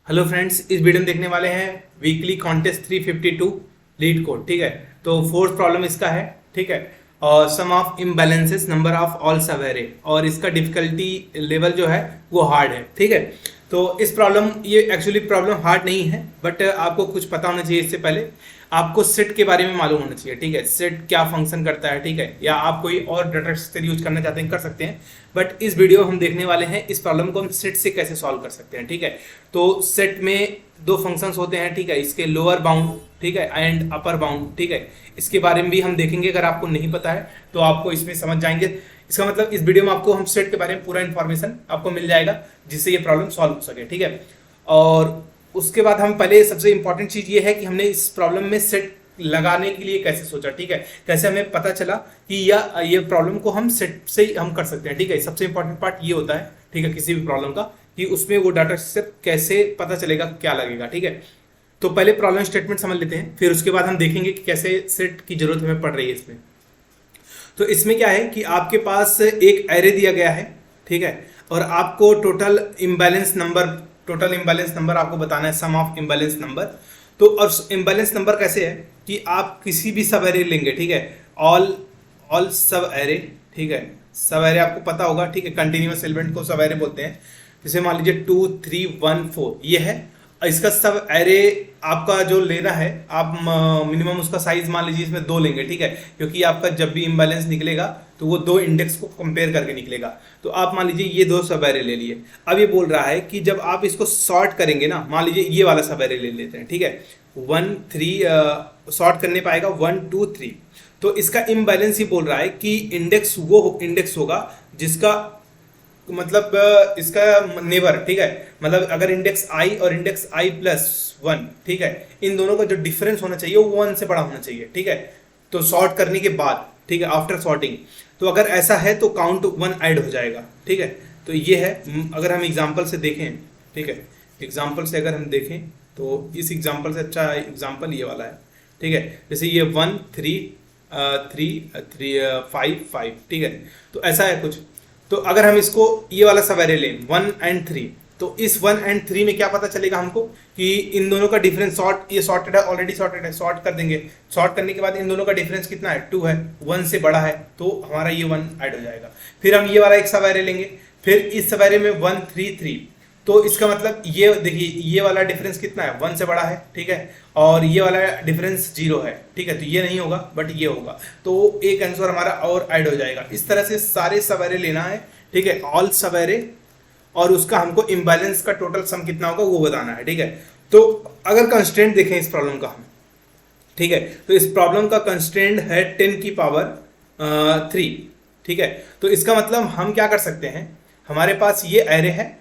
Hello friends, इस video में देखने वाले हैं वीकली कॉन्टेस्ट 352 लीड कोड। ठीक है, तो फोर्थ प्रॉब्लम इसका है। ठीक है, और some of imbalances number of all subarray, और इसका डिफिकल्टी लेवल जो है वो हार्ड है। ठीक है, तो इस प्रॉब्लम ये एक्चुअली प्रॉब्लम हार्ड नहीं है, बट आपको कुछ पता होना चाहिए। इससे पहले आपको सेट के बारे में मालूम होना चाहिए। ठीक है, सेट क्या फंक्शन करता है। ठीक है, या आप कोई और डाटा स्ट्रक्चर यूज करना चाहते हैं कर सकते हैं, बट इस वीडियो हम देखने वाले हैं इस प्रॉब्लम को हम सेट से कैसे सॉल्व कर सकते हैं। ठीक है, तो सेट में दो फंक्शंस होते हैं। ठीक है, इसके लोअर बाउंड, ठीक है, एंड अपर बाउंड। ठीक है, इसके बारे में भी हम देखेंगे। अगर आपको नहीं पता है तो आपको इसमें समझ जाएंगे। इसका मतलब इस वीडियो में आपको हम सेट के बारे में पूरा इन्फॉर्मेशन आपको मिल जाएगा, जिससे ये प्रॉब्लम सॉल्व हो सके। ठीक है, और उसके बाद हम पहले सबसे इंपॉर्टेंट चीज ये है कि हमने इस प्रॉब्लम में सेट लगाने के लिए कैसे सोचा। ठीक है, कैसे हमें पता चला कि ये प्रॉब्लम को हम सेट से ही हम कर सकते हैं। ठीक है, सबसे इंपॉर्टेंट पार्ट ये होता है। ठीक है, किसी भी प्रॉब्लम का कि उसमें वो डाटा स्ट्रक्चर कैसे पता चलेगा, क्या लगेगा। ठीक है, तो पहले प्रॉब्लम स्टेटमेंट समझ लेते हैं, फिर उसके बाद हम देखेंगे कि कैसे सेट की जरूरत हमें पड़ रही है इसमें। तो इसमें क्या है कि आपके पास एक एरे दिया गया है। ठीक है, और आपको टोटल इम्बैलेंस नंबर आपको बताना है, सम ऑफ इम्बैलेंस नंबर। तो और इम्बैलेंस नंबर कैसे है कि आप किसी भी सब एरे लेंगे। ठीक है, ऑल सब एरे। ठीक है, सब एरे आपको पता होगा। ठीक है, कंटिन्यूअस एलिमेंट को सब एरे बोलते हैं। जैसे मान लीजिए 2 3 1 4 ये है। इसका सब एरे आपका जो लेना है, आप मिनिमम उसका साइज मान लीजिए इसमें 2 लेंगे। ठीक है, क्योंकि आपका जब भी इम्बैलेंस निकलेगा तो वो 2 इंडेक्स को कंपेयर करके निकलेगा। तो आप मान लीजिए ये 2 सब एरे ले लिए। अब ये बोल रहा है कि जब आप इसको सॉर्ट करेंगे ना, मान लीजिए ये वाला सब एरे ले लेते हैं। ठीक है, 1 3 सॉर्ट करने पाएगा 1 2 3। तो इसका इम्बैलेंस ही बोल रहा है कि इंडेक्स वो इंडेक्स होगा जिसका मतलब इसका नेबर। ठीक है, मतलब अगर इंडेक्स आई और इंडेक्स आई प्लस 1, ठीक है, इन दोनों का जो डिफरेंस होना चाहिए वो 1 से बड़ा होना चाहिए। ठीक है, तो सॉर्ट करने के बाद, ठीक है, आफ्टर सॉर्टिंग, तो अगर ऐसा है तो काउंट 1 ऐड हो जाएगा। ठीक है, तो ये है। अगर हम एग्जाम्पल से देखें, ठीक है, एग्जाम्पल से अगर हम देखें तो इस एग्जाम्पल से अच्छा एग्जाम्पल ये वाला है। ठीक है, जैसे ये 1 3 3 5 5। ठीक है, तो ऐसा है कुछ। तो अगर हम इसको ये वाला सब एरे लें 1 and 3, तो इस 1 and 3 में क्या पता चलेगा हमको कि इन दोनों का डिफरेंस ये सॉर्टेड है, ऑलरेडी सॉर्टेड है, सॉर्ट कर देंगे। सॉर्ट करने के बाद इन दोनों का डिफरेंस कितना है, 2 है, 1 से बड़ा है, तो हमारा ये 1 ऐड हो जाएगा। फिर हम ये वाला एक सब एरे लेंगे, फिर इस सब एरे में 1 3 3, तो इसका मतलब ये देखिए ये वाला डिफरेंस कितना है, 1 से बड़ा है। ठीक है, और ये वाला डिफरेंस 0 है। ठीक है, तो ये नहीं होगा बट ये होगा, तो एक आंसर हमारा और ऐड हो जाएगा। इस तरह से सारे सब एरे लेना है। ठीक है, ऑल सब एरे, और उसका हमको इम्बैलेंस का टोटल सम कितना होगा वो बताना है। ठीक है, तो अगर कंस्ट्रेंट देखें इस प्रॉब्लम का हम, ठीक है, तो इस प्रॉब्लम का कंस्ट्रेंट है 10 की पावर 3। ठीक है, तो इसका मतलब हम क्या कर सकते हैं, हमारे पास ये एरे है।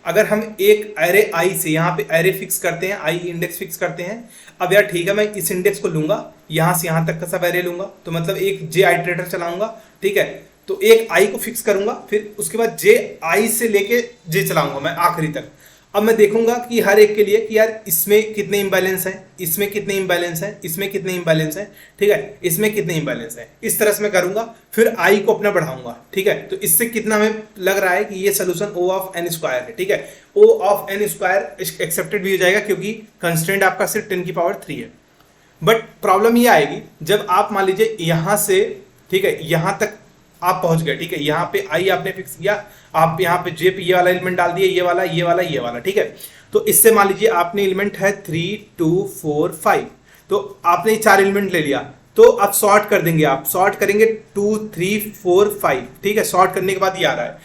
अगर हम एक एरे आई से यहाँ पे एरे फिक्स करते हैं, आई इंडेक्स फिक्स करते हैं। अब यार ठीक है, मैं इस इंडेक्स को लूंगा, यहाँ से यहाँ तक का सब एरे लूंगा, तो मतलब एक जे आइटरेटर चलाऊंगा। ठीक है, तो एक आई को फिक्स करूंगा, फिर उसके बाद जे आई से लेके जे चलाऊंगा मैं आखिरी तक। अब मैं देखूंगा कि हर एक के लिए कि यार इसमें कितने इम्बैलेंस है, इसमें कितने इम्बैलेंस है, इसमें कितने इम्बैलेंस है। ठीक है, इसमें कितने इम्बैलेंस है, इस तरह से मैं करूंगा। फिर आई को अपना बढ़ाऊंगा। ठीक है, तो इससे कितना हमें लग रहा है कि ये solution O of N square है। ठीक है, O of N square accepted भी हो जाएगा क्योंकि कंस्ट्रेंट आपका सिर्फ 10 की पावर 3 है। बट प्रॉब्लम ये आएगी जब आप मान लीजिए यहां से, ठीक है, यहां तक आप पहुंच गए। ठीक है, यहाँ पे आई आपने फिक्स किया, आप यहाँ पे जे पे ये वाला एलिमेंट डाल दिए, ये वाला ये वाला ये वाला। ठीक है, तो इससे मान लीजिए आपने एलिमेंट है 3 2 4 5, तो आपने ये 4 एलिमेंट ले लिया। तो आप सॉर्ट कर देंगे, आप सॉर्ट करेंगे 2 3 4 5। ठीक है, सॉर्ट करने के बाद ये आ रहा है।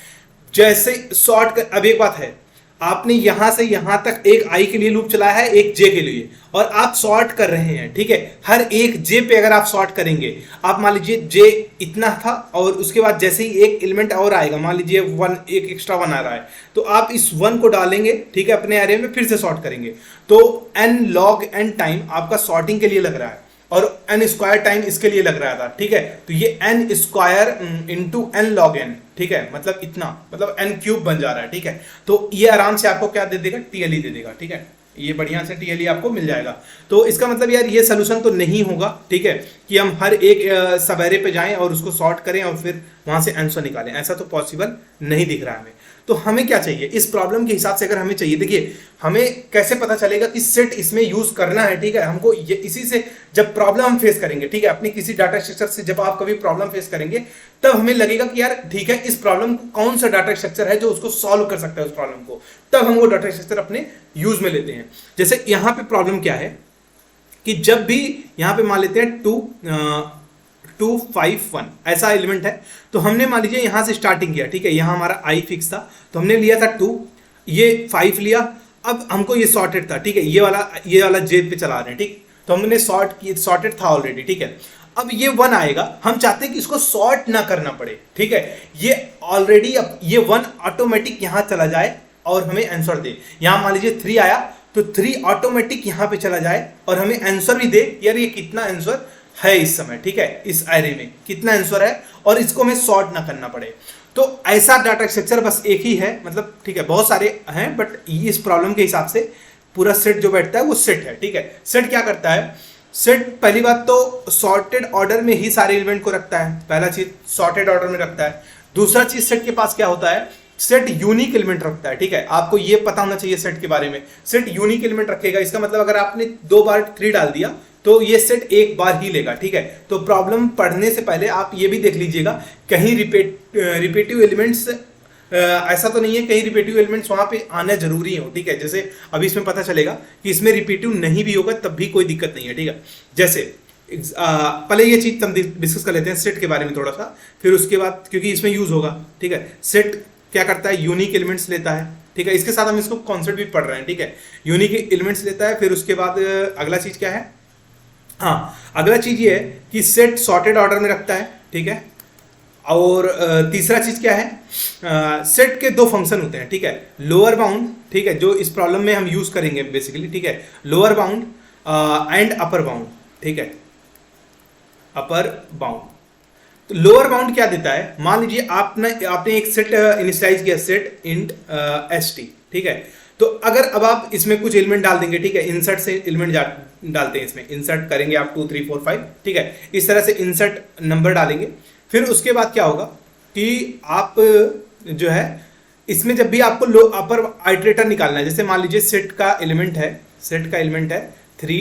जैसे सॉर्ट कर, अब एक बात है, आपने यहां से यहां तक एक आई के लिए लूप चलाया है, एक जे के लिए, और आप सॉर्ट कर रहे हैं। ठीक है, हर एक जे पे अगर आप सॉर्ट करेंगे, आप मान लीजिए जे इतना था और उसके बाद जैसे ही एक एलिमेंट और आएगा, मान लीजिए 1, एक एक्स्ट्रा 1 आ रहा है, तो आप इस 1 को डालेंगे। ठीक है, अपने एरे में फिर से सॉर्ट करेंगे, तो n log n टाइम आपका सॉर्टिंग के लिए लग रहा है और n स्क्वायर टाइम इसके लिए लग रहा था। ठीक है, तो ये n square into n log n। ठीक है, मतलब इतना, मतलब n क्यूब बन जा रहा है। ठीक है, तो ये आराम से आपको क्या दे देगा, टीएलई दे देगा। ठीक है, ये बढ़िया से टीएलई आपको मिल जाएगा। तो इसका मतलब यार ये सोल्यूशन तो नहीं होगा। ठीक है, कि हम हर एक सब एरे पे जाएं और उसको सॉर्ट करें और फिर वहां से आंसर निकालें, ऐसा तो पॉसिबल नहीं दिख रहा है हमें। तो हमें क्या चाहिए इस प्रॉब्लम के हिसाब से, अगर हमें चाहिए, देखिए हमें कैसे पता चलेगा कि सेट इसमें यूज करना है, ठीक है, हमको ये इसी से जब प्रॉब्लम हम फेस करेंगे, ठीक है, अपनी किसी डाटा स्ट्रक्चर से जब आप कभी प्रॉब्लम फेस करेंगे तब हमें लगेगा कि यार ठीक है इस प्रॉब्लम को कौन सा डाटा स्ट्रक्चर है जो उसको सॉल्व कर सकता है उस प्रॉब्लम को, तब हम वो डाटा स्ट्रक्चर अपने यूज में लेते हैं। जैसे यहां पे प्रॉब्लम क्या है कि जब भी यहां पे मान लेते हैं 251 ऐसा एलिमेंट है, तो हमने मान लीजिए यहां से स्टार्टिंग किया, ठीक है, यहां हमारा आई फिक्स था तो हमने लिया था 2, ये 5 लिया, अब हमको ये सॉर्टेड था, ठीक है, ये वाला जे पे चला रहे हैं, ठीक, तो हमने सॉर्टेड था ऑलरेडी, ठीक है। अब ये 1 आएगा, हम चाहते हैं कि इसको सॉर्ट ना करना पड़े, ठीक है, ये ऑलरेडी अब ये 1 ऑटोमेटिक यहां चला जाए और हमें आंसर दे। यहां मान लीजिए 3 आया तो 3 ऑटोमेटिक यहां पे चला जाए और हमें आंसर भी दे, यार ये कितना आंसर है इस समय, ठीक है, इस एरे में कितना आंसर है और इसको हमें सॉर्ट ना करना पड़े। तो ऐसा डाटा स्ट्रक्चर बस एक ही है, मतलब ठीक है बहुत सारे हैं, बट इस प्रॉब्लम के हिसाब से पूरा सेट जो बैठता है वो सेट है, ठीक है। सेट क्या करता है, सेट पहली बात तो सॉर्टेड ऑर्डर में ही सारे एलिमेंट को रखता है, पहला चीज सॉर्टेड ऑर्डर में रखता है। दूसरा चीज सेट के पास क्या होता है, सेट यूनिक एलिमेंट रखता है, ठीक है, आपको ये पता होना चाहिए सेट के बारे में। सेट यूनिक एलिमेंट रखेगा, इसका मतलब अगर आपने 2 बार 3 डाल दिया तो ये सेट एक बार ही लेगा, ठीक है। तो प्रॉब्लम पढ़ने से पहले आप ये भी देख लीजिएगा कहीं रिपीटिव एलिमेंट्स ऐसा तो नहीं है, कहीं रिपीटिव एलिमेंट्स वहां पे आना जरूरी हो, ठीक है। जैसे अभी इसमें पता चलेगा कि इसमें रिपीटिव नहीं भी होगा तब भी कोई दिक्कत नहीं है, ठीक है। जैसे पहले ये चीज हम डिस्कस कर लेते हैं सेट के बारे में थोड़ा सा, फिर उसके बाद क्योंकि इसमें यूज होगा, ठीक है। सेट क्या करता है, यूनिक एलिमेंट्स लेता है, ठीक है, इसके साथ हम इसको कॉन्सेप्ट भी पढ़ रहे हैं, ठीक है। यूनिक एलिमेंट्स लेता है, फिर उसके बाद अगला चीज क्या है, हाँ अगला चीज ये है कि सेट सॉर्टेड ऑर्डर में रखता है, ठीक है। और तीसरा चीज क्या है, सेट के 2 फंक्शन होते हैं, ठीक है, लोअर बाउंड, ठीक है, जो इस प्रॉब्लम में हम यूज करेंगे बेसिकली, ठीक है, lower bound and upper bound, ठीक है, अपर बाउंड। तो लोअर बाउंड क्या देता है, मान लीजिए आपने एक सेट इनिशियलाइज किया, सेट इंट st, ठीक है। तो अगर अब आप इसमें कुछ एलिमेंट डाल देंगे, ठीक है, इंसर्ट से एलिमेंट डालते हैं, इसमें इंसर्ट करेंगे आप 2 3 4 5, ठीक है, इस तरह से इंसर्ट नंबर डालेंगे। फिर उसके बाद क्या होगा कि आप जो है इसमें जब भी आपको अपर आइटरेटर निकालना है, जैसे मान लीजिए सेट का एलिमेंट है 3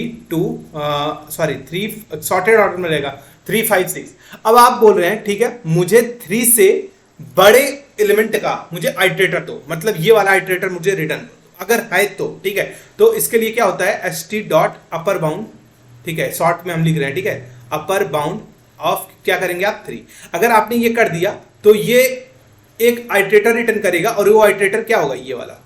सॉर्टेड ऑर्डर में रहेगा 3 5 6। अब आप बोल रहे हैं ठीक है मुझे 3 से बड़े एलिमेंट का मुझे आइटरेटर दो, मतलब ये वाला आइटरेटर मुझे रिटर्न दो अगर है तो, ठीक है। तो इसके लिए क्या होता है st डॉट अपर बाउंड, ठीक है, शॉर्ट में हम लिख रहे हैं, ठीक है, अपर बाउंड ऑफ क्या करेंगे आप 3। अगर आपने ये कर दिया तो ये एक आइटरेटर रिटर्न करेगा और वो आइटरेटर क्या होगा ये वाला,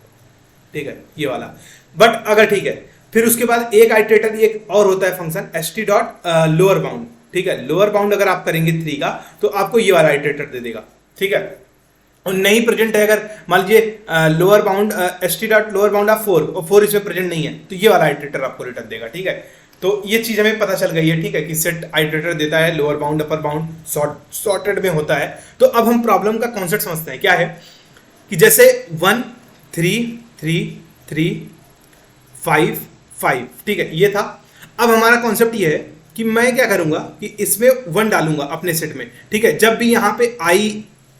ठीक है, ये वाला। बट अगर ठीक है फिर उसके बाद एक आइटरेटर एक और होता है function st dot lower bound, ठीक है, लोअर बाउंड अगर आप करेंगे 3 का तो आपको ये वाला आइटरेटर दे देगा, ठीक है। और नहीं प्रेजेंट है अगर मान लीजिए lower bound st dot lower bound of 4 और 4 इसमें प्रेजेंट नहीं है तो ये वाला आइटरेटर आपको रिटर्न देगा, ठीक है। तो ये चीज हमें पता चल गई है, ठीक है, कि सेट आइटरेटर देता है, lower bound upper bound sorted में होता है। तो अब हम प्रॉब्लम का कॉन्सेप्ट समझते हैं, क्या है कि जैसे 1 3 3 3 5 5, ठीक है, ये था। अब हमारा कॉन्सेप्ट ये है कि मैं क्या करूंगा कि इसमें 1 डालूंगा अपने सेट में, ठीक है। जब भी यहाँ पे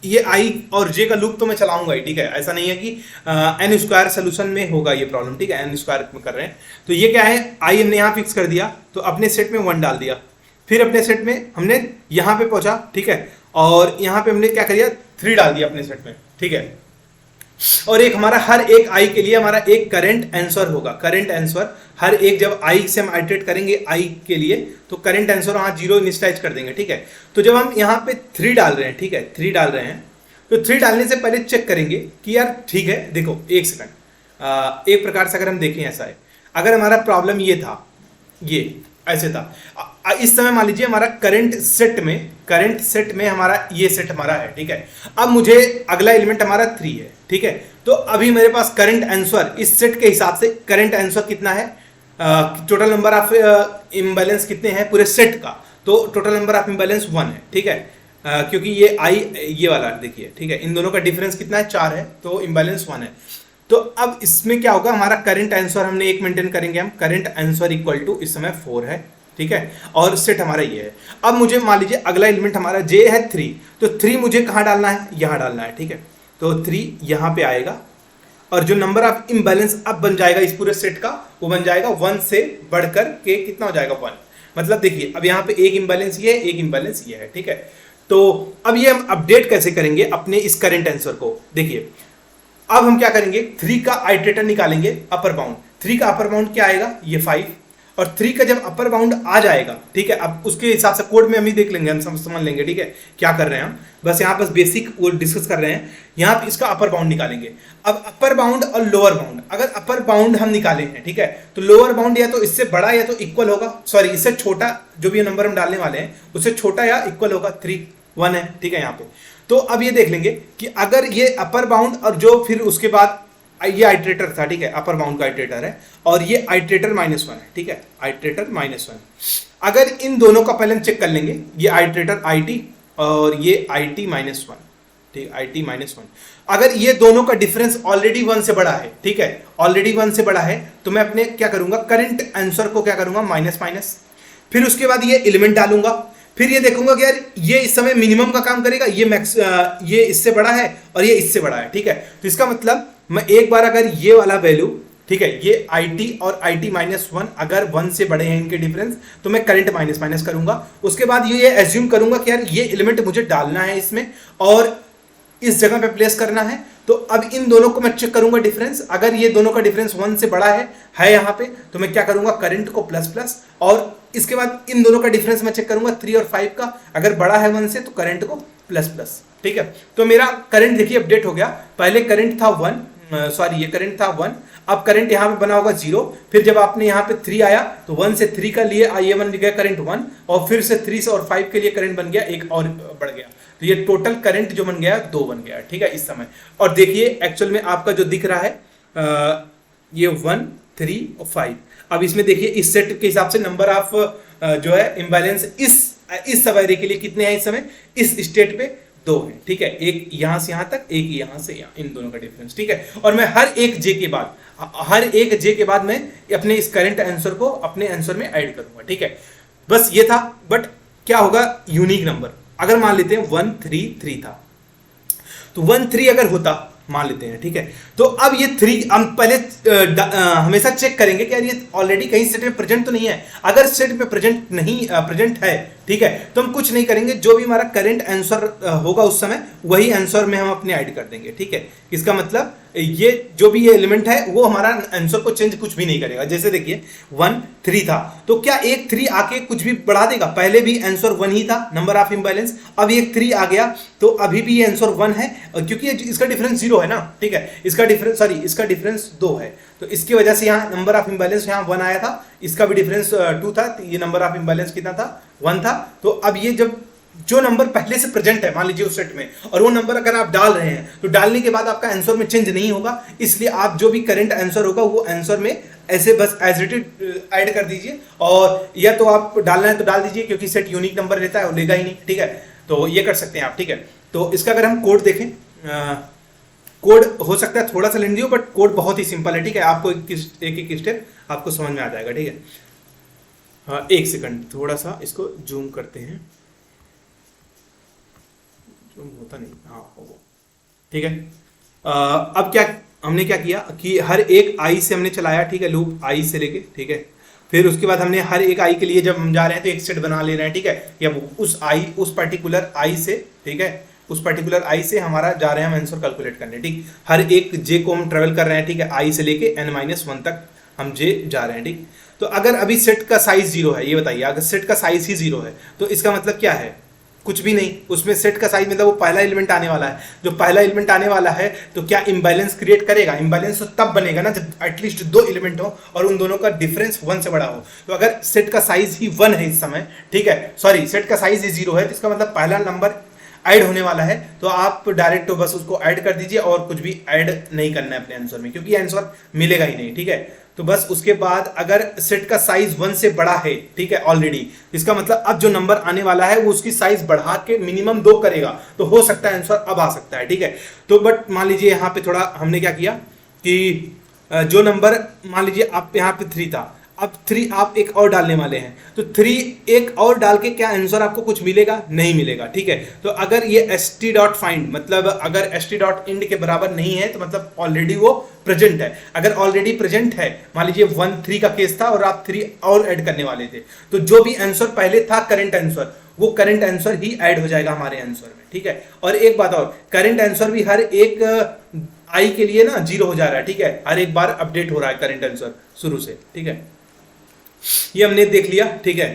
ये आई और जे का लूप तो मैं चलाऊंगा ही, ठीक है, ऐसा नहीं है कि एन स्क्वायर सोल्यूशन में होगा ये प्रॉब्लम, ठीक है, एन स्क्वायर में कर रहे हैं। तो ये क्या है आई हमने यहाँ फिक्स कर दिया तो अपने सेट में 1 डाल दिया, फिर अपने सेट में हमने यहाँ पे पहुंचा, ठीक है, और यहाँ पे हमने क्या कर दिया 3 डाल दिया अपने सेट में, ठीक है। और एक हमारा हर एक आई के लिए हमारा एक करंट आंसर होगा, करंट आंसर हर एक जब आई से हम आइटरेट करेंगे आई के लिए तो करंट आंसर वहां 0 इनिशियलाइज कर देंगे, ठीक है। तो जब हम यहाँ पे 3 डाल रहे हैं, ठीक है, 3 डाल रहे हैं तो 3 डालने से पहले चेक करेंगे कि यार ठीक है देखो एक सेकंड, एक प्रकार से अगर हम देखें ऐसा है, अगर हमारा प्रॉब्लम ये था, ये ऐसे था, इस समय मान लीजिए हमारा करंट सेट में हमारा ये सेट हमारा है, ठीक है। अब मुझे अगला एलिमेंट हमारा 3 है, ठीक है। तो अभी मेरे पास करंट आंसर इस सेट के हिसाब से करंट आंसर कितना है, टोटल नंबर ऑफ इम्बैलेंस कितने हैं पूरे सेट का, तो टोटल नंबर ऑफ इम्बैलेंस 1 है, ठीक है, क्योंकि ये आई ये वाला देखिए, ठीक है, इन दोनों का डिफरेंस कितना है 4 है तो इम्बैलेंस 1 है। तो अब इसमें क्या होगा हमारा करंट आंसर हमने एक मेंटेन करेंगे हम, करंट आंसर इक्वल टू इस समय 4 है, ठीक है, और सेट हमारा ये है। अब मुझे मान लीजिए अगला एलिमेंट हमारा जे है 3, तो 3 मुझे कहाँ डालना है यहाँ डालना है, ठीक है। तो 3 यहाँ पे आएगा, और जो नंबर ऑफ इम्बैलेंस अब बन जाएगा इस पूरे सेट का, वो बन जाएगा 1 से बढ़कर के कितना हो जाएगा 1। मतलब देखिए अब यहाँ पे एक इम्बैलेंस ये है, एक इम्बैलेंस ये है, ठीक है। तो अब ये हम अपडेट कैसे करेंगे अपने इस करंट आंसर को, देखिए अब हम क्या करेंगे, 3 का आइटरेटर निकालेंगे अपर बाउंड। 3 का अपर बाउंड क्या आएगा, ये 5, और 3 का जब अपर बाउंड आ जाएगा, ठीक है, अब उसके हिसाब से कोड में हम ही देख लेंगे, हम समझ लेंगे, ठीक है, क्या कर रहे हैं हम, बस यहाँ बस बेसिक वो डिस्कस कर रहे हैं। यहाँ पे इसका अपर बाउंड निकालेंगे। अब अपर बाउंड और लोअर बाउंड, अगर अपर बाउंड हम निकाले हैं, ठीक है, तो लोअर बाउंड या तो इससे बड़ा या तो इक्वल होगा, सॉरी इससे छोटा, जो भी नंबर हम डालने वाले हैं उससे छोटा या इक्वल होगा, 3 1 है, ठीक है यहाँ पे। तो अब ये देख लेंगे कि अगर ये अपर बाउंड और जो फिर उसके बाद ये आइटरेटर था, ठीक है, अपर बाउंड का आइटरेटर है, और ये आइटरेटर -1 है, ठीक है, आइटरेटर -1। अगर इन दोनों का पहले हम चेक कर लेंगे, ये आइटरेटर IT और ये IT -1, ठीक है, IT -1। अगर ये दोनों का डिफरेंस ऑलरेडी 1 से बड़ा है, ठीक है, ऑलरेडी 1 से बड़ा है, तो मैं अपने क्या करूंगा, करंट आंसर को क्या करूंगा, माइनस, फिर उसके बाद ये एलिमेंट डालूंगा, फिर ये देखूंगा कि यार ये इस समय मिनिमम का काम करेगा, ये मैक्स, ये इससे बड़ा है और ये इससे बड़ा है, ठीक है। तो इसका मतलब मैं एक बार अगर ये वाला वैल्यू, ठीक है, ये IT और IT -1 अगर 1 से बड़े हैं इनके डिफरेंस, तो मैं करंट माइनस करूंगा। उसके बाद ये एज्यूम करूंगा कि यार ये एलिमेंट मुझे डालना है इसमें और इस जगह पे प्लेस करना है। तो अब इन दोनों को मैं चेक करूंगा डिफरेंस, अगर ये दोनों का डिफरेंस 1 से बड़ा है यहाँ पे, तो मैं क्या करूंगा, करंट को प्लस, और इसके बाद इन दोनों का डिफरेंस मैं चेक करूंगा 3 और 5 का, अगर बड़ा है 1 से तो करंट को प्लस, ठीक है। तो मेरा करंट देखिए अपडेट हो गया, पहले करंट था 1, सॉरी ये करंट था 1, अब करंट यहाँ पे बना होगा 0, फिर जब आपने यहाँ पे 3 आया तो 1 से 3 का लिए ये बन गया करंट 1, और फिर से 3 से और 5 के लिए करंट बन गया, एक और बढ़ गया, तो ये टोटल करंट जो बन गया 2 बन गया, ठीक है, इस समय। और देखिए एक्चुअल में आपका जो दिख रहा है ये 1 3 और 5। अब इसमें देखिए इस सेट के हिसाब से नंबर ऑफ जो है इम्बैलेंस इस सब एरे के लिए कितने हैं इस समय, इस स्टेट पे 2 हैं, ठीक है, एक यहां से यहां तक, एक यहां से यहां, इन दोनों का डिफरेंस, ठीक है। और मैं हर एक जे के बाद मैं अपने इस करंट आंसर को अपने आंसर में ऐड करूंगा, ठीक है। बस ये था, बट क्या होगा, यूनिक नंबर अगर मान लेते हैं 1 3 3 था, तो 1 3 अगर होता मान लेते हैं, ठीक है, तो अब ये 3 हम पहले हमेशा चेक करेंगे कि यार ये ऑलरेडी कहीं सेट में प्रेजेंट तो नहीं है। अगर सेट में प्रेजेंट है, ठीक है, तो हम कुछ नहीं करेंगे, जो भी हमारा करंट आंसर होगा उस समय वही आंसर में हम अपने ऐड कर देंगे, ठीक है। इसका मतलब ये जो भी ये एलिमेंट है वो हमारा आंसर को चेंज कुछ भी नहीं करेगा। जैसे देखिए 1 3 था, तो क्या एक 3 आके कुछ भी बढ़ा देगा, पहले भी आंसर 1 ही था, नंबर ऑफ इम्बैलेंस, अब एक 3 आ गया तो अभी भी ये आंसर 1 है, क्योंकि इसका डिफरेंस 0 है ना, ठीक है, इसका डिफरेंस 2 है, तो इसकी वजह से यहाँ नंबर ऑफ इम्बैलेंस यहाँ 1 आया था, इसका भी डिफरेंस 2 था, ये नंबर ऑफ इम्बैलेंस कितना था, 1 था। तो अब ये जब जो नंबर पहले से प्रेजेंट है मान लीजिए उस सेट में, और वो नंबर अगर आप डाल रहे हैं तो डालने के बाद आपका आंसर में चेंज नहीं होगा, इसलिए आप जो भी करंट आंसर होगा वो आंसर में ऐसे बस एज इट इज ऐड कर दीजिए, और या तो आप डालना है तो डाल दीजिए, क्योंकि सेट यूनिक नंबर लेता है, वो लेगा ही नहीं, ठीक है। तो ये कर सकते हैं आप, ठीक है। तो इसका अगर हम कोड देखें, कोड हो सकता है थोड़ा सा लेंदी हो, बट कोड बहुत ही सिंपल है, ठीक है, आपको एक स्टेप आपको समझ में आ जाएगा, ठीक है। हाँ, एक सेकंड, थोड़ा सा इसको जूम करते हैं, जूम होता नहीं, हाँ होगा, ठीक है। अब क्या हमने क्या किया कि हर एक आई से हमने चलाया, ठीक है, लूप आई से लेके, ठीक है, फिर उसके बाद हमने हर एक आई के लिए जब हम जा रहे हैं तो एक सेट बना ले रहे हैं, ठीक है, या उस पर्टिकुलर आई से, ठीक है, उस पर्टिकुलर आई से हमारा जा रहे हैं हम आंसर कैलकुलेट करने, ठीक, हर एक जे को हम ट्रेवल कर रहे हैं, ठीक है, आई से लेके n-1 तक हम जे जा रहे हैं, ठीक। तो अगर अभी सेट का साइज 0 है, ये बताइए, अगर सेट का साइज ही 0 है तो इसका मतलब क्या है, कुछ भी नहीं, उसमें सेट का साइज मतलब वो पहला एलिमेंट आने वाला है, जो पहला एलिमेंट आने वाला है तो क्या इंबैलेंस क्रिएट करेगा, इंबैलेंस तो तब बनेगा ना जब एटलीस्ट 2 एलिमेंट हो और उन दोनों का डिफरेंस 1 से बड़ा हो। तो अगर सेट का साइज ही 1 है इस समय, ठीक है, सॉरी सेट का साइज ही 0 है, तो इसका मतलब पहला नंबर ऐड होने वाला है, तो आप डायरेक्ट तो बस उसको ऐड कर दीजिए और कुछ भी ऐड नहीं करना है अपने आंसर में, क्योंकि आंसर मिलेगा ही नहीं, ठीक है। तो बस उसके बाद अगर सेट का साइज 1 से बड़ा है, ठीक है, ऑलरेडी, इसका मतलब अब जो नंबर आने वाला है वो उसकी साइज बढ़ा के मिनिमम 2 करेगा, तो हो सकता है आंसर अब आ सकता है, ठीक है। तो बट मान लीजिए यहाँ पे थोड़ा हमने क्या किया कि जो नंबर मान लीजिए आप यहाँ पे 3 था, अब 3 आप एक और डालने वाले हैं, तो 3 एक और डाल के क्या आंसर आपको कुछ मिलेगा? नहीं मिलेगा, ठीक है। तो अगर ये st डॉट फाइंड, मतलब अगर st डॉट इंड के बराबर नहीं है तो मतलब ऑलरेडी वो प्रेजेंट है। अगर ऑलरेडी प्रेजेंट है, मान लीजिए 1 3 का केस था और आप 3 और ऐड करने वाले थे, तो जो भी आंसर पहले था करंट आंसर, वो करंट आंसर ही ऐड हो जाएगा हमारे आंसर में, ठीक है। और एक बात और, करंट आंसर भी हर एक आई के लिए ना 0 हो जा रहा है, ठीक है। हर एक बार अपडेट हो रहा है करंट आंसर शुरू से, ठीक है। ये हमने देख लिया, ठीक है।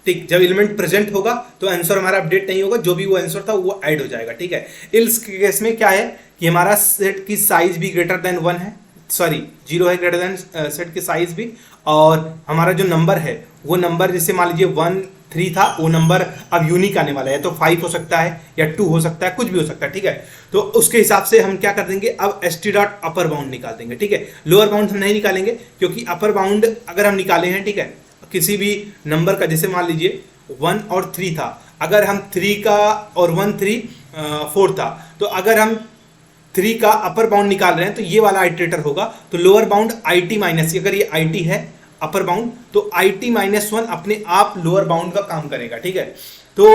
ठीक, जब एलिमेंट प्रेजेंट होगा तो आंसर हमारा अपडेट नहीं होगा, जो भी वो आंसर था वो ऐड हो जाएगा, ठीक है। इल्स के केस में क्या है कि हमारा सेट की साइज भी ग्रेटर देन 1 है, सॉरी 0 है, ग्रेटर देन सेट की साइज भी, और हमारा जो नंबर है वो नंबर, जैसे मान लीजिए 1 3 था, वो नंबर अब यूनिक आने वाला है, तो 5 हो सकता है या 2 हो सकता है, कुछ भी हो सकता है, ठीक है। तो उसके हिसाब से हम क्या कर देंगे, अब st डॉट अपर बाउंड निकाल देंगे, ठीक है। लोअर बाउंड हम नहीं निकालेंगे, क्योंकि अपर बाउंड अगर हम निकाले हैं, ठीक है, किसी भी नंबर का, जैसे मान लीजिए 1 और 3 था, अगर हम 3 का और 1 3 4 था, तो अगर हम 3 का अपर बाउंड निकाल रहे हैं तो ये वाला आइटरेटर होगा, तो लोअर बाउंड it माइनस, अगर ये it है अपर बाउंड, तो it माइनस 1 अपने आप लोअर बाउंड का काम करेगा, ठीक है। तो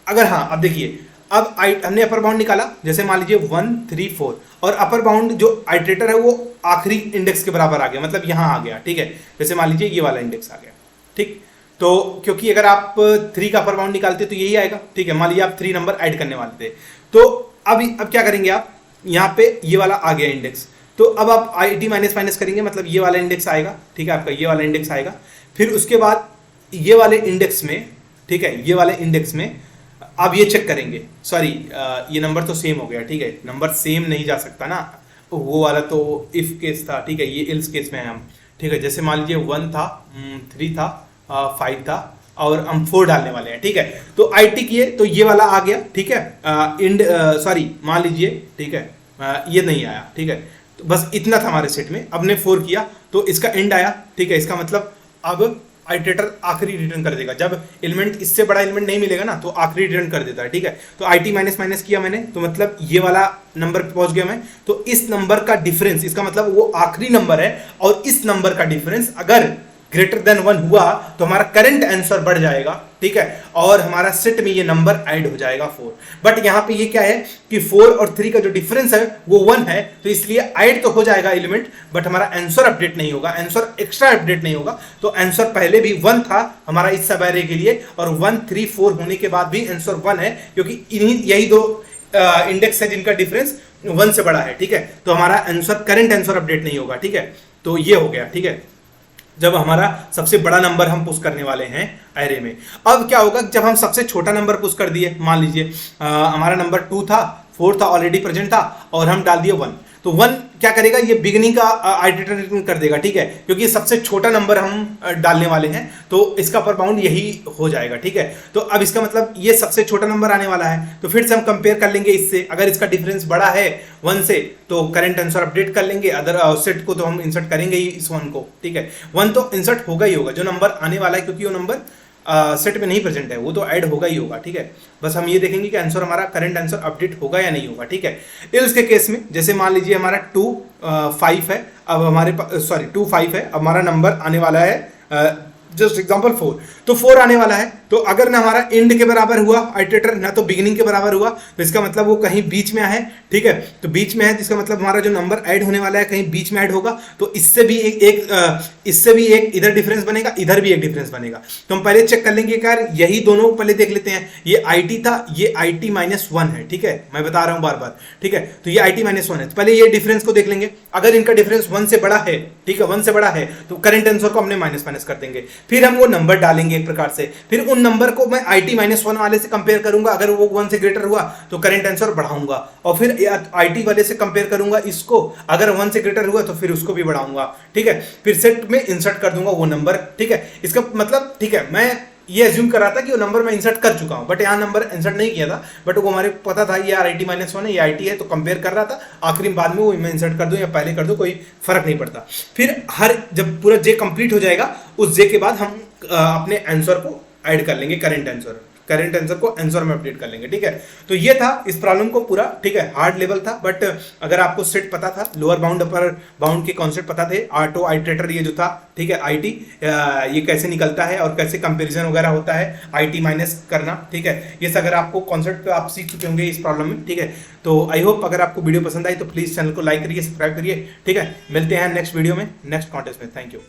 अगर हाँ, अब देखिए, अब हमने अपर बाउंड निकाला, जैसे मान लीजिए 1 3 4, और अपर बाउंड जो आइटरेटर है वो आखिरी इंडेक्स के बराबर आ गया, मतलब यहाँ आ गया, ठीक है। जैसे मान लीजिए ये वाला इंडेक्स आ गया, ठीक। तो क्योंकि अगर आप 3 का अपर बाउंड निकालते तो यही आएगा, ठीक है। मान लीजिए आप 3 नंबर ऐड करने वाले थे, तो अब क्या करेंगे आप, यहाँ पे ये वाला आ गया इंडेक्स, तो अब आप it माइनस माइनस करेंगे, मतलब ये वाला इंडेक्स आएगा, ठीक है, आपका ये वाला इंडेक्स आएगा। फिर उसके बाद ये वाले इंडेक्स में, ठीक है, ये वाले इंडेक्स में आप ये चेक करेंगे, सॉरी ये नंबर तो सेम हो गया, ठीक है, नंबर सेम नहीं जा सकता ना, वो वाला तो इफ केस था, ठीक है, ये एल्स केस में है हम, ठीक है। जैसे मान लीजिए 1 था, 3 था, 5 था, और हम 4 डालने वाले हैं, ठीक है। तो IT किए तो ये वाला आ गया, ठीक है, इंड सॉरी मान लीजिए, ठीक है, ये नहीं आया, ठीक है। तो बस इतना था हमारे सेट में, अब ने 4 किया तो इसका एंड आया, ठीक है। इसका मतलब अब आइटरेटर आखिरी रिटर्न कर देगा, जब एलिमेंट इससे बड़ा एलिमेंट नहीं मिलेगा ना तो आखिरी रिटर्न कर देता है, ठीक है। तो IT माइनस माइनस किया मैंने, तो मतलब ये वाला नंबर पे पहुंच गया मैं, तो इस नंबर का डिफरेंस, इसका मतलब वो आखिरी नंबर है, और इस नंबर का डिफरेंस अगर ग्रेटर देन 1 हुआ तो हमारा करंट आंसर बढ़ जाएगा, ठीक है, और हमारा सेट में ये नंबर ऐड हो जाएगा 4। बट यहाँ पे ये क्या है कि 4 और 3 का जो डिफरेंस है वो 1 है, तो इसलिए ऐड तो हो जाएगा एलिमेंट, बट हमारा आंसर अपडेट नहीं होगा, आंसर एक्स्ट्रा अपडेट नहीं होगा। तो आंसर पहले भी 1 था हमारा इस सब एरे के लिए, और 1 3 4 होने के बाद भी आंसर 1 है, क्योंकि यही दो इंडेक्स है जिनका डिफरेंस 1 से बड़ा है, ठीक है। तो हमारा आंसर, करंट आंसर अपडेट नहीं होगा, ठीक है। तो ये हो गया, ठीक है, जब हमारा सबसे बड़ा नंबर हम पुश करने वाले हैं एरे में। अब क्या होगा, जब हम सबसे छोटा नंबर पुश कर दिए, मान लीजिए हमारा नंबर 2 था, 4 था, ऑलरेडी प्रेजेंट था, और हम डाल दिए 1, तो 1 क्या करेगा, ये बिगिनिंग का आइटरेटर रिटर्न कर देगा, ठीक है, क्योंकि सबसे छोटा नंबर हम डालने वाले हैं, तो इसका अपर बाउंड यही हो जाएगा, ठीक है। तो अब इसका मतलब ये सबसे छोटा नंबर आने वाला है, तो फिर से हम कंपेयर कर लेंगे इससे, अगर इसका डिफरेंस बड़ा है 1 से तो करंट आंसर अपडेट कर लेंगे, अदर सेट को तो हम इंसर्ट करेंगे ही इस 1 को, ठीक है। 1 तो इंसर्ट होगा ही होगा, जो नंबर आने वाला है, क्योंकि वो नंबर सेट में नहीं प्रेजेंट है, वो तो ऐड होगा ही होगा, ठीक है। बस हम ये देखेंगे कि आंसर हमारा करंट आंसर अपडेट होगा या नहीं होगा, ठीक है। इल्स के केस में, जैसे मान लीजिए हमारा 2 5 है, अब हमारे सॉरी 2 5 है, अब हमारा नंबर आने वाला है जस्ट एग्जांपल 4, तो 4 आने वाला है, तो अगर ना हमारा एंड के बराबर हुआ आइटरेटर, ना तो बिगिनिंग के बराबर हुआ, तो इसका मतलब वो कहीं बीच में है, ठीक है। तो बीच में है, तो इसका मतलब हमारा जो नंबर ऐड होने वाला है कहीं बीच में ऐड होगा, तो इससे भी इससे भी एक इधर डिफरेंस बनेगा, इधर भी एक डिफरेंस बनेगा। तो हम पहले चेक कर लेंगे यार, यही दोनों पहले देख लेते हैं, ये IT था, ये IT माइनस 1 है, ठीक है, मैं बता रहा हूँ बार बार, ठीक है। तो ये IT माइनस 1 है, तो पहले ये डिफरेंस को देख लेंगे, अगर इनका डिफरेंस 1 से बड़ा है, ठीक है, 1 से बड़ा है, तो करंट आंसर को हमने माइनस माइनस कर देंगे, फिर हम वो नंबर डालेंगे एक प्रकार से, फिर उन नंबर को मैं IT माइनस 1 वाले से कंपेयर करूंगा, अगर वो 1 से ग्रेटर हुआ तो करंट आंसर बढ़ाऊंगा, और फिर IT वाले से कंपेयर करूंगा इसको, अगर 1 से ग्रेटर हुआ तो फिर उसको भी बढ़ाऊंगा, ठीक है। फिर सेट में इंसर्ट कर दूंगा वो नंबर, ठीक है। इसका मतलब, ठीक है, मैं ये एज्यूम कर रहा था कि वो नंबर मैं इंसर्ट कर चुका हूं, बट यहाँ नंबर इंसर्ट नहीं किया था, बट वो हमारे पता था ये यार IT माइनस 1 है, ये IT है, तो कंपेयर कर रहा था, आखिरी बाद में वो मैं इंसर्ट कर दूं या पहले कर दूं, कोई फर्क नहीं पड़ता। फिर जब पूरा जे कंप्लीट हो जाएगा, उस जे के बाद हम अपने आंसर को ऐड कर लेंगे, करंट आंसर करेंट आंसर को आंसर में अपडेट कर लेंगे, ठीक है। तो ये था इस प्रॉब्लम को पूरा, ठीक है। हार्ड लेवल था, बट अगर आपको सेट पता था, लोअर बाउंड अपर बाउंड के कॉन्सेप्ट पता थे, ऑटो आइटरेटर ये जो था, ठीक है, आईटी ये कैसे निकलता है और कैसे कंपैरिजन वगैरह होता है, आईटी माइनस करना, ठीक है, ये सब अगर आपको कॉन्सेप्ट आप सीख चुके होंगे इस प्रॉब्लम में, ठीक है। तो आई होप अगर आपको वीडियो पसंद आई तो प्लीज चैनल को लाइक करिए, सब्सक्राइब करिए, ठीक है। मिलते हैं नेक्स्ट वीडियो में, नेक्स्ट कॉन्टेस्ट में। Thank you.